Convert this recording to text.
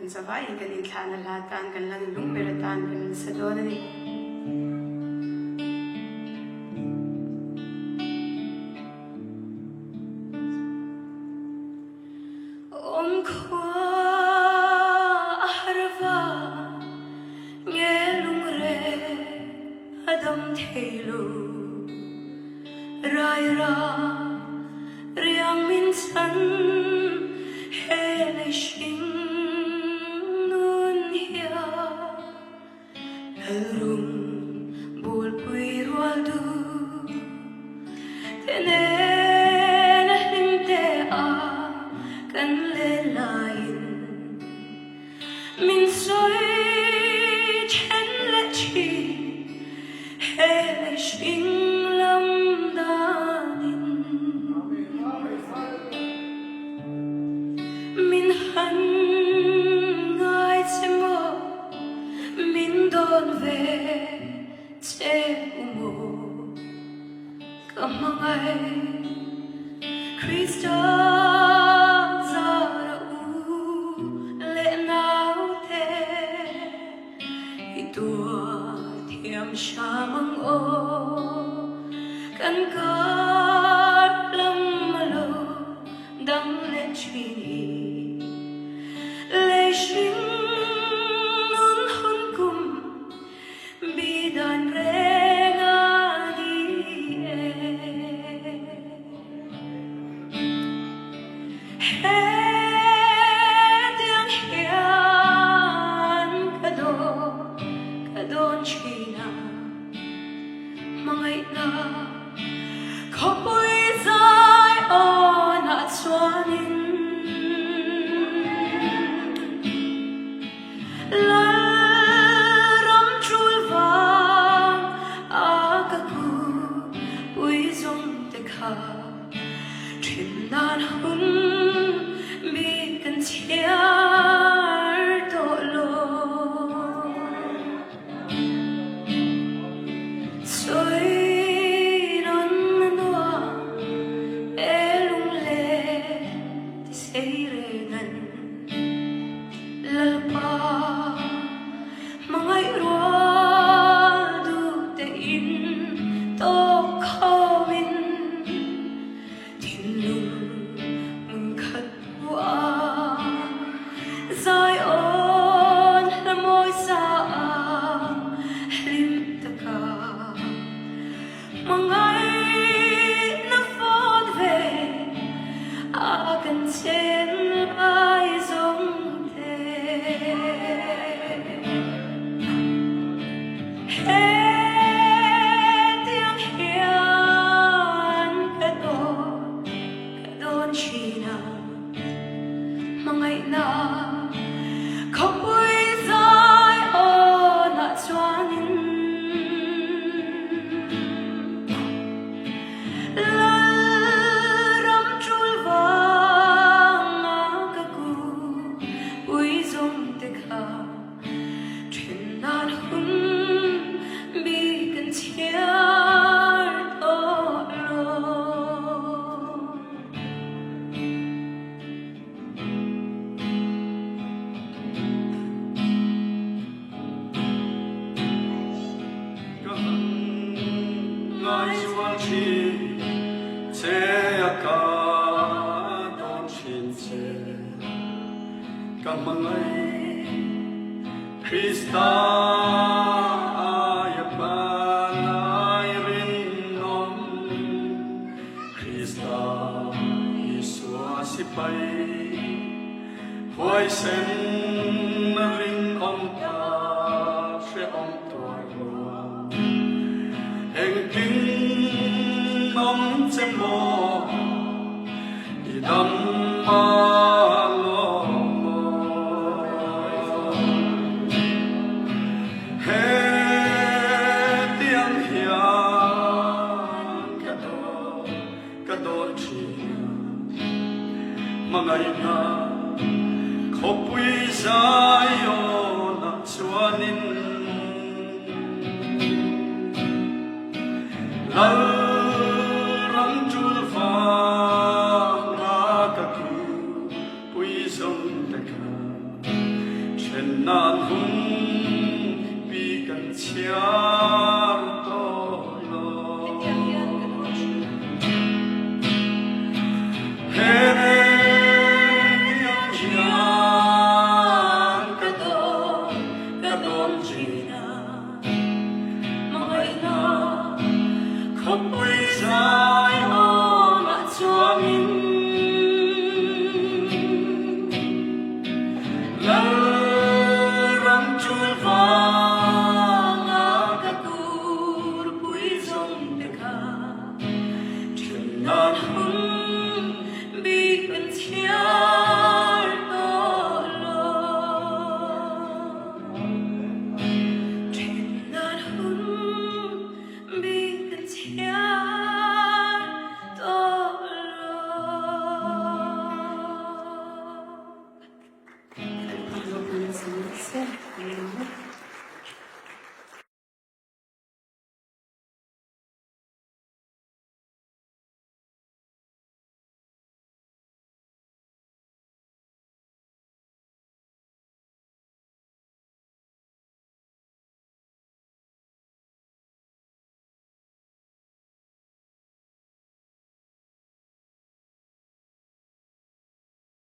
kan savai kan inthana latan kan lang lumperatan kan sadonani om khwa ahrava nge lungre adam theilu rai ra riang min san hele shing nun hia rum bul pui rual du tene na hinte a kan le lain min soi chen le chi hele shing lam danin min han ngai chemo min don ve che umo kamangai Krista zara u le nau te itua thiam shamang o kan kar lam malo dang le chini le shin nun hun kum bidan renga di he diang hian kadon china mangai na khopui zai on at swanin lam chul vang akaku ui zong te kha thin nan hun mi kan chiar to lo soi non noa elung le ti sei rengan lalpa mangai rual du te in to khawin tin lung mun khat wa zai on la moi sa lim taka mangai na fod ve a kan chen ai zong te he tiang hian kadon china mangai na khopui zai on at swanin lam chul vang akaku ui zong te kha thin nan hun bi kan chiar to lo ngai sual chi che aka don chin che kamangai Krista ayapa nai rin nom Krista Isua sipai Hoy sen rin om ta she om tua lua Heng kinh om chem mo idam ma lo mo he tiang hian kado chi mangai na khopui zai yo na chuanin ram chul vang akaku pui zong te kha trên nan hùng bị cần chiar to lo hene yang yang kadon china mai na không quy sai ho mà cho mình lỡ răng chui vàng cả cur bụi rong để cả trên nan hùng bị cần chiar to lo trên nan hùng bị cần chiar to lo.